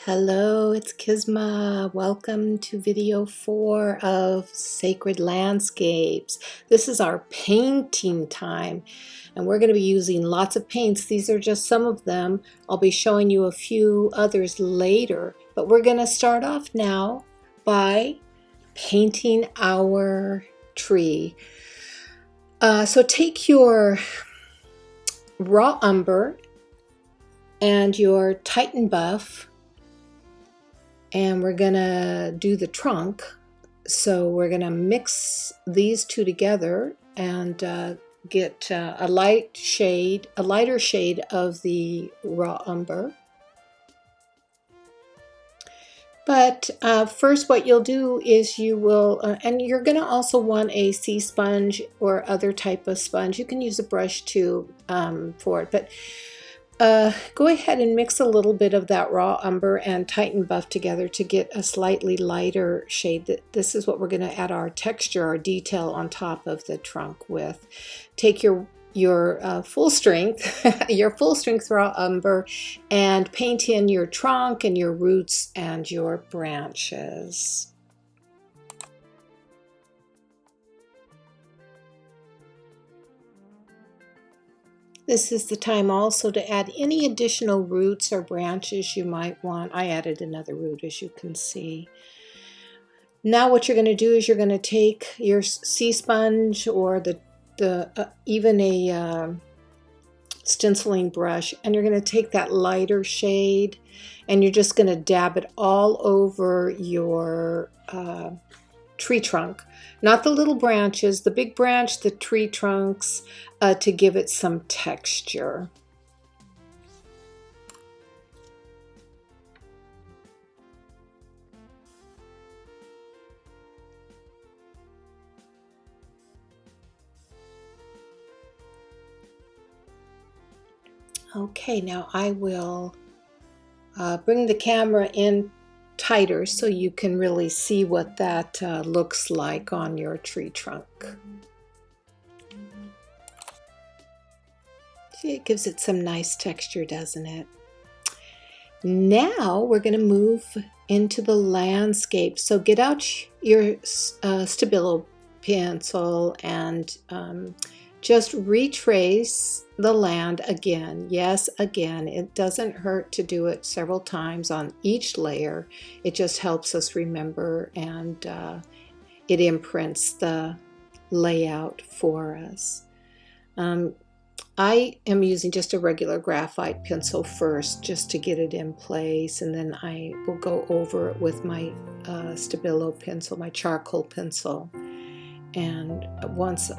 Hello, it's Kisma. Welcome to video 4 of Sacred Landscapes. This is our painting time, and we're going to be using lots of paints. These are just some of them. I'll be showing you a few others later, but we're going to start off now by painting our tree. So take your raw umber and your Titan buff, and we're gonna do the trunk. So we're gonna mix these two together and get a lighter shade of the raw umber. But first what you'll do is you will, and you're gonna also want a sea sponge or other type of sponge. You can use a brush too for it, but go ahead and mix a little bit of that raw umber and Titan buff together to get a slightly lighter shade. This is what we're going to add our texture, our detail on top of the trunk with. Take your full strength, your full strength raw umber, and paint in your trunk and your roots and your branches. This is the time also to add any additional roots or branches you might want. I added another root, as you can see. Now what you're going to do is you're going to take your sea sponge or even a stenciling brush, and you're going to take that lighter shade and you're just going to dab it all over your tree trunk. Not the little branches, the big branch, the tree trunks, to give it some texture. Okay, now I will bring the camera in tighter so you can really see what that looks like on your tree trunk. See, it gives it some nice texture, doesn't it? Now we're going to move into the landscape. So get out your Stabilo pencil and just retrace the land again. Yes, again. It doesn't hurt to do it several times on each layer. It just helps us remember, and it imprints the layout for us. I am using just a regular graphite pencil first just to get it in place, and then I will go over it with my Stabilo pencil, my charcoal pencil. And once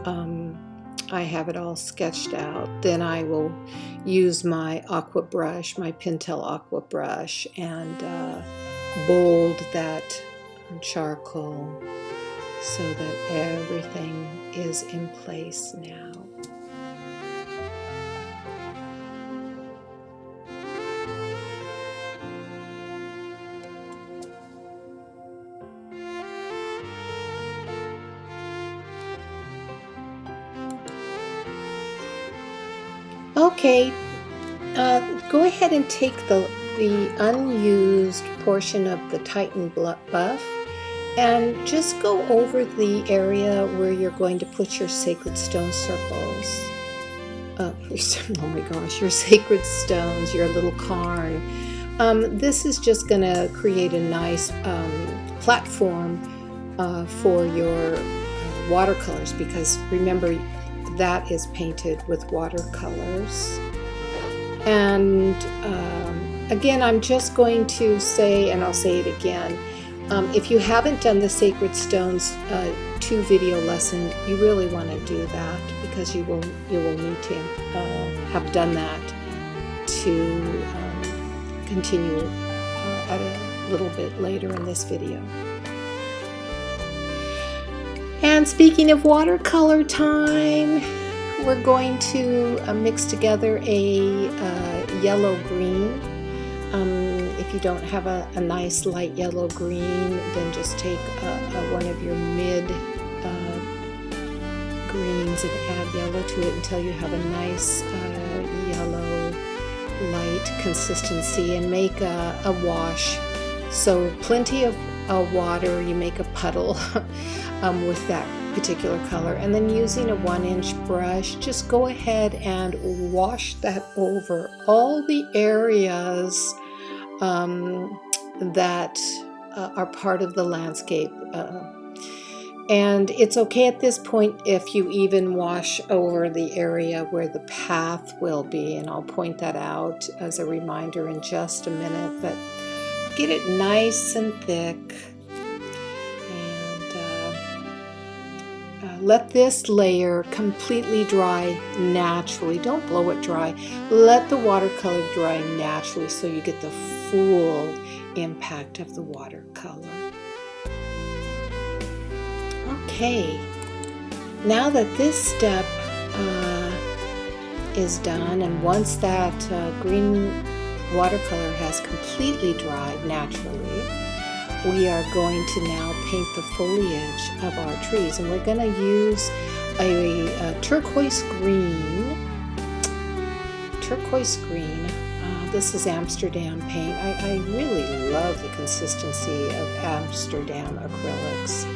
I have it all sketched out, then I will use my aqua brush, my Pentel aqua brush, and bold that charcoal so that everything is in place now. Okay, go ahead and take the unused portion of the Titan buff and just go over the area where you're going to put your sacred stone circles. Oh my gosh, your sacred stones, your little cairn. This is just going to create a nice platform for your watercolors, because remember, that is painted with watercolors. And again, I'm just going to say, and I'll say it again, if you haven't done the Sacred Stones 2 video lesson, you really want to do that, because you will need to have done that to continue at a little bit later in this video. And speaking of watercolor time, we're going to mix together a yellow-green. If you don't have a nice light yellow-green, then just take one of your mid greens and add yellow to it until you have a nice yellow light consistency and make a wash. So plenty of water, you make a puddle with that particular color, and then using a 1-inch brush, just go ahead and wash that over all the areas that are part of the landscape. And it's okay at this point if you even wash over the area where the path will be, and I'll point that out as a reminder in just a minute, but get it nice and thick, and let this layer completely dry naturally. Don't blow it dry. Let the watercolor dry naturally so you get the full impact of the watercolor. Okay, now that this step is done, and once that green watercolor has completely dried naturally, we are going to now paint the foliage of our trees, and we're going to use a turquoise green. This is Amsterdam paint. I really love the consistency of Amsterdam acrylics.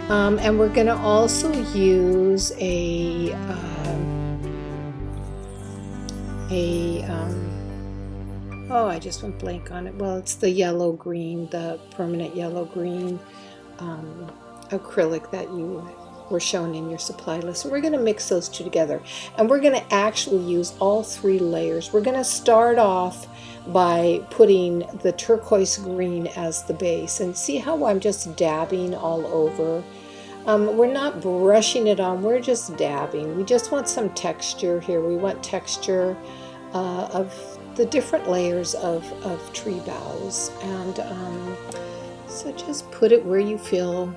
And we're going to also use oh, I just went blank on it. Well, it's the yellow-green, the permanent yellow-green acrylic that you were shown in your supply list. And we're going to mix those two together. And we're going to actually use all 3 layers. We're going to start off by putting the turquoise green as the base. And see how I'm just dabbing all over? We're not brushing it on, we're just dabbing. We just want some texture here. We want texture of the different layers of tree boughs. And so just put it where you feel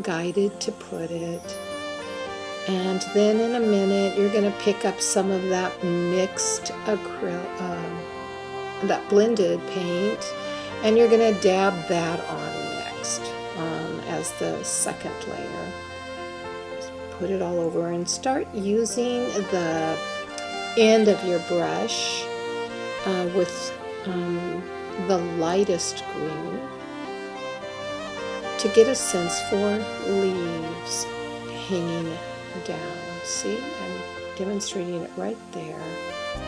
guided to put it. And then in a minute, you're going to pick up some of that mixed that blended paint, and you're going to dab that on next as the second layer. Just put it all over and start using the end of your brush with the lightest green to get a sense for leaves hanging down. See, I'm demonstrating it right there.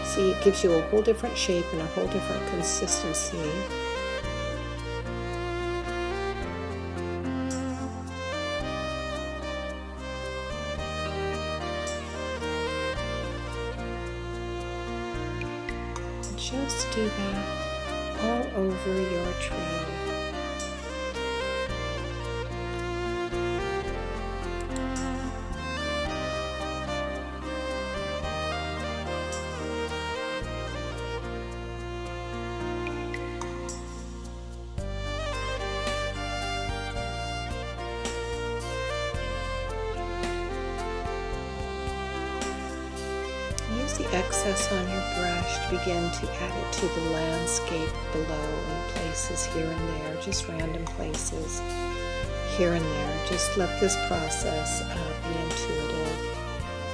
See, it gives you a whole different shape and a whole different consistency. Just do that all over your tree. Use the excess on your brush to begin to add it to the landscape below in places here and there, just random places here and there. Just let this process be intuitive.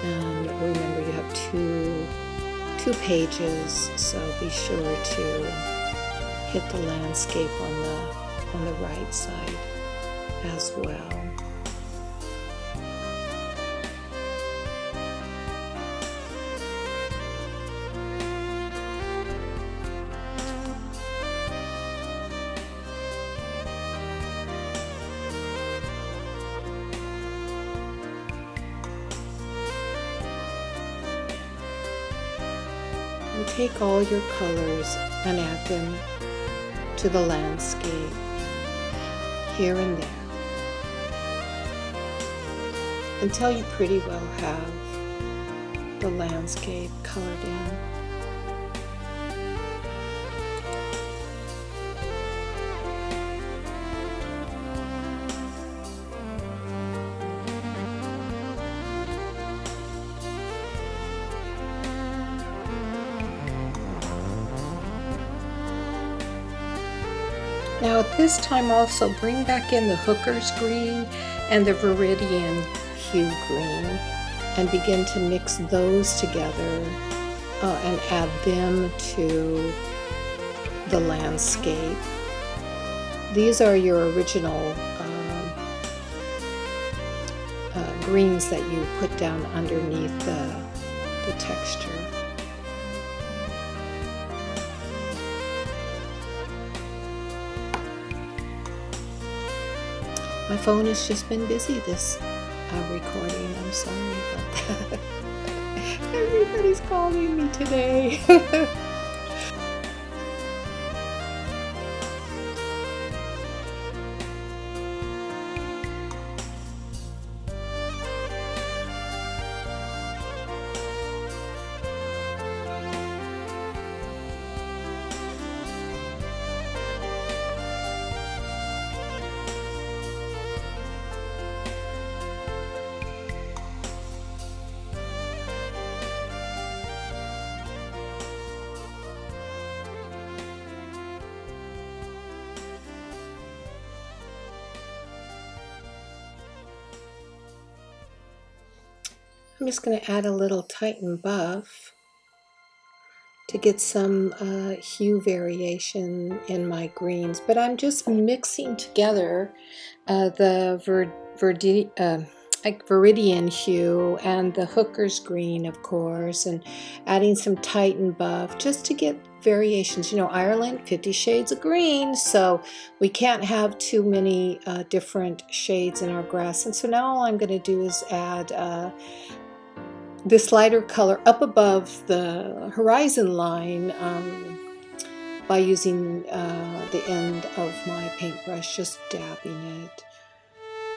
And remember, you have two pages, so be sure to hit the landscape on the right side as well. And take all your colors and add them to the landscape here and there until you pretty well have the landscape colored in. Now at this time also bring back in the hooker's green and the viridian hue green and begin to mix those together and add them to the landscape. These are your original greens that you put down underneath the texture. My phone has just been busy this recording. I'm sorry about that. Everybody's calling me today. I'm just going to add a little Titan buff to get some hue variation in my greens, but I'm just mixing together the Viridian hue and the Hooker's green, of course, and adding some Titan buff just to get variations. You know, Ireland, 50 shades of green, so we can't have too many different shades in our grass. And so now all I'm going to do is add this lighter color up above the horizon line by using the end of my paintbrush, just dabbing it.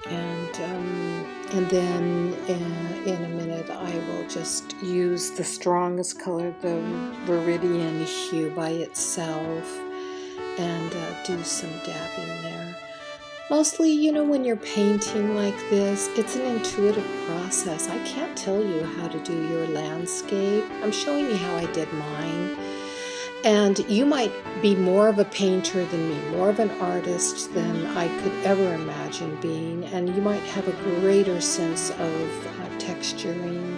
And then in a minute I will just use the strongest color, the Viridian hue by itself, and do some dabbing there. Mostly, you know, when you're painting like this, it's an intuitive process. I can't tell you how to do your landscape. I'm showing you how I did mine. And you might be more of a painter than me, more of an artist than I could ever imagine being, and you might have a greater sense of texturing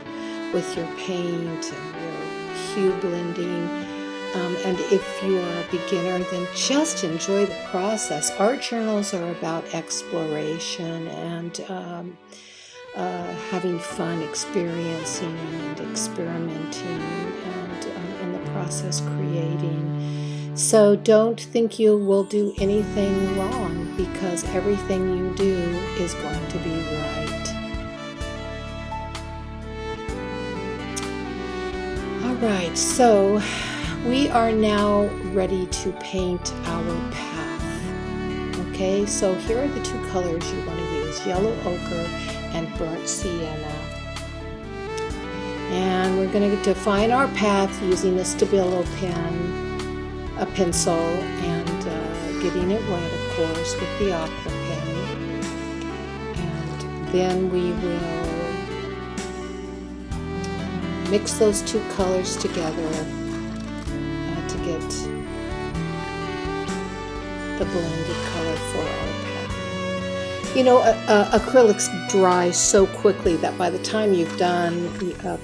with your paint and your hue blending. And if you are a beginner, then just enjoy the process. Art journals are about exploration and having fun, experiencing and experimenting, and in the process creating. So don't think you will do anything wrong, because everything you do is going to be right. All right, so we are now ready to paint our path. Okay, so here are the two colors you want to use, yellow ochre and burnt sienna. And we're going to define our path using a Stabilo pen, a pencil, and getting it wet, of course, with the aqua pen. And then we will mix those two colors together to get the blended color for our path. You know, acrylics dry so quickly that by the time you've done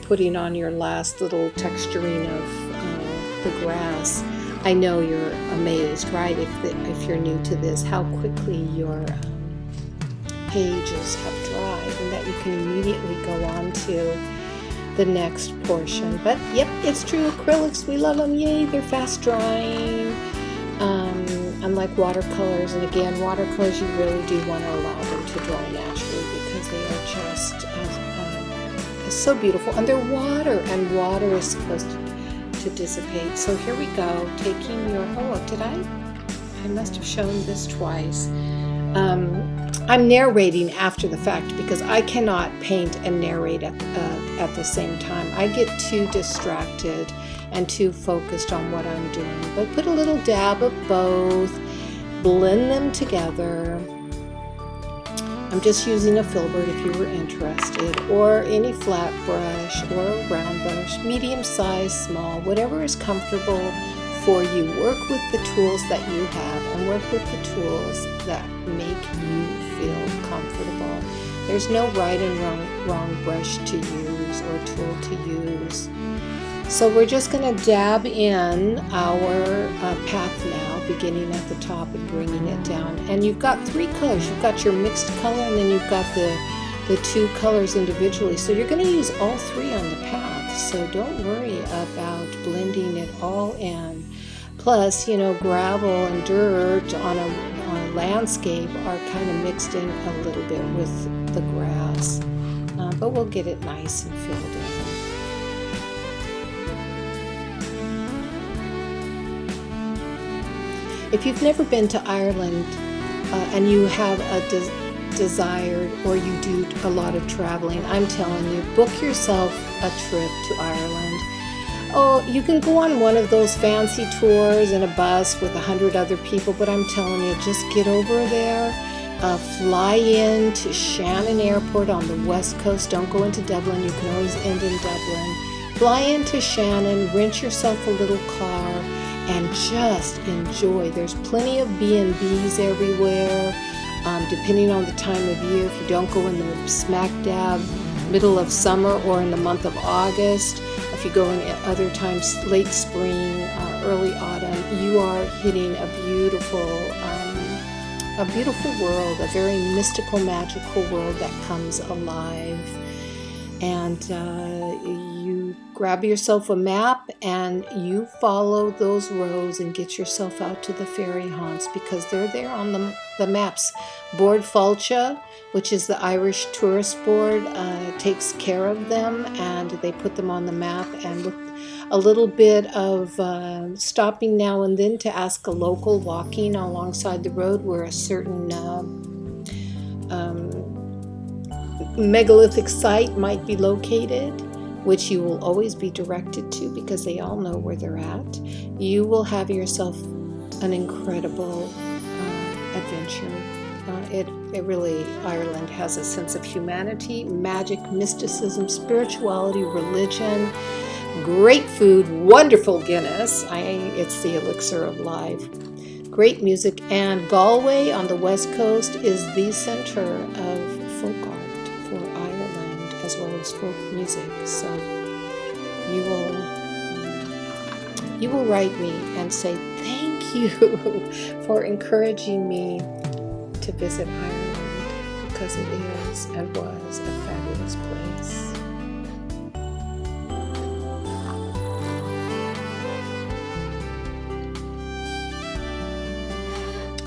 putting on your last little texturing of the grass, I know you're amazed, right? If you're new to this, how quickly your pages have dried, and that you can immediately go on to the next portion. But yep, it's true, acrylics, we love them, yay, they're fast drying, unlike watercolors. And again, watercolors, you really do want to allow them to dry naturally, because they are just so beautiful, and they're water, and water is supposed to dissipate. So here we go, taking your, I must have shown this twice. I'm narrating after the fact because I cannot paint and narrate at the same time. I get too distracted and too focused on what I'm doing. But put a little dab of both, blend them together. I'm just using a filbert if you were interested, or any flat brush or a round brush, medium size, small, whatever is comfortable for you. Work with the tools that you have, and work with the tools that make you feel comfortable. There's no right and wrong brush to use or tool to use. So we're just going to dab in our path now, beginning at the top and bringing it down. And you've got three colors. You've got your mixed color, and then you've got the two colors individually. So you're going to use all three on the path. So don't worry about blending it all in. Plus, you know, gravel and dirt on a landscape are kind of mixed in a little bit with the grass. But we'll get it nice and filled in. If you've never been to Ireland and you have a desire, or you do a lot of traveling, I'm telling you, book yourself a trip to Ireland. Oh, you can go on one of those fancy tours in a bus with 100 other people, but I'm telling you, just get over there, fly in to Shannon Airport on the west coast. Don't go into Dublin. You can always end in Dublin. Fly into Shannon, rent yourself a little car, and just enjoy. There's plenty of B&Bs everywhere, depending on the time of year. If you don't go in the smack dab middle of summer or in the month of August, if you go in at other times, late spring, early autumn, you are hitting a beautiful world, a very mystical, magical world that comes alive. And you grab yourself a map and you follow those roads and get yourself out to the fairy haunts, because they're there on the maps. Board Fáilte, which is the Irish Tourist Board, takes care of them, and they put them on the map. And with a little bit of stopping now and then to ask a local walking alongside the road where a certain megalithic site might be located, which you will always be directed to because they all know where they're at, you will have yourself an incredible adventure. It really, Ireland has a sense of humanity, magic, mysticism, spirituality, religion, great food, wonderful Guinness. It's the elixir of life. Great music, and Galway on the west coast is the center of folk art for Ireland, as well as folk music. So you will write me and say thank you for encouraging me to visit Ireland, because it is and was a fabulous place.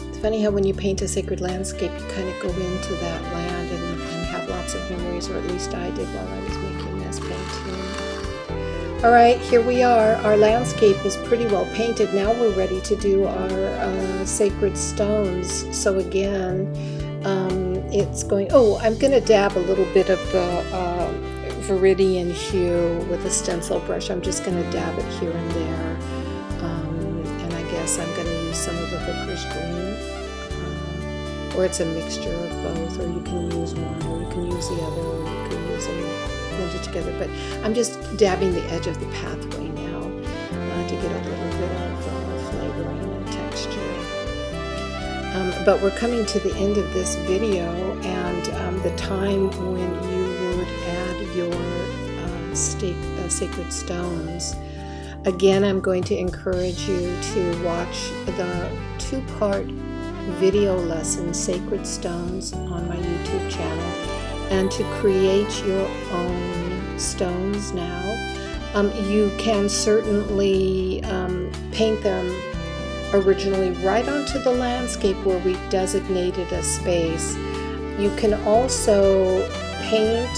It's funny how when you paint a sacred landscape, you kind of go into that land and have lots of memories, or at least I did while I was making this painting. All right, here we are. Our landscape is pretty well painted. Now we're ready to do our sacred stones. So again, it's going, I'm going to dab a little bit of the Viridian hue with a stencil brush. I'm just going to dab it here and there. And I guess I'm going to use some of the hooker's green. Or it's a mixture of both, or you can use one, or you can use the other, or you can use them blended together. But I'm just dabbing the edge of the pathway now to get a little bit of flavoring and texture. But we're coming to the end of this video, and the time when you would add your sacred stones. Again, I'm going to encourage you to watch the two-part video lesson, Sacred Stones, on my YouTube channel, and to create your own stones now. You can certainly paint them originally right onto the landscape where we've designated a space. You can also paint,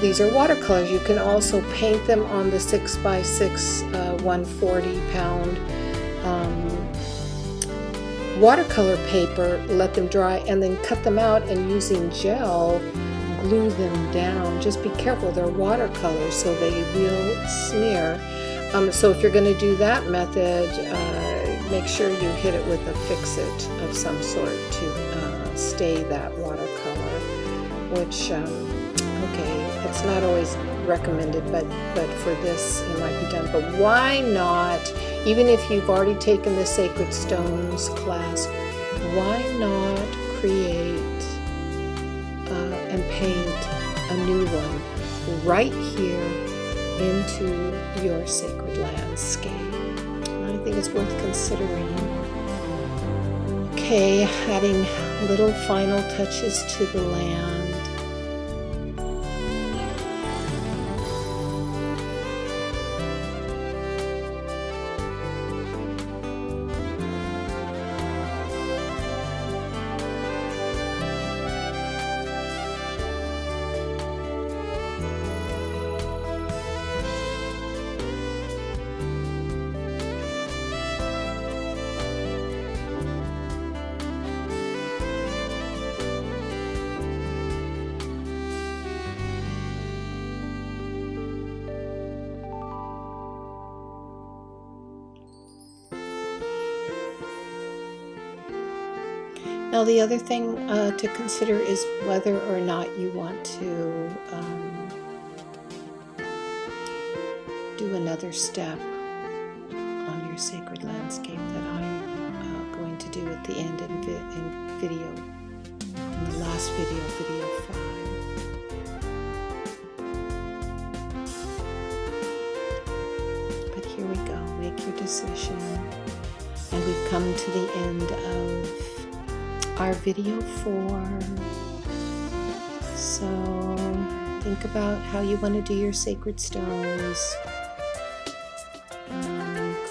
these are watercolors, you can also paint them on the 6x6 140-pound watercolor paper, let them dry, and then cut them out, and using gel, glue them down. Just be careful, they're watercolors, so they will smear. So if you're going to do that method, make sure you hit it with a fix-it of some sort to stay that watercolor, which, okay, it's not always recommended, but for this it might be done. But why not, even if you've already taken the Sacred Stones class, why not create and paint a new one right here into your sacred landscape. I think it's worth considering. Okay, adding little final touches to the land. Now the other thing to consider is whether or not you want to do another step on your sacred landscape that I'm going to do at the end in video, in the last video, video 5. But here we go, make your decision. And we've come to the end of our video 4. So think about how you want to do your sacred stones.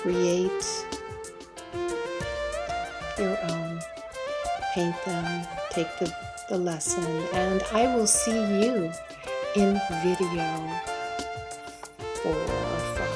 Create your own. Paint them. Take the lesson. And I will see you in video 4 or 5.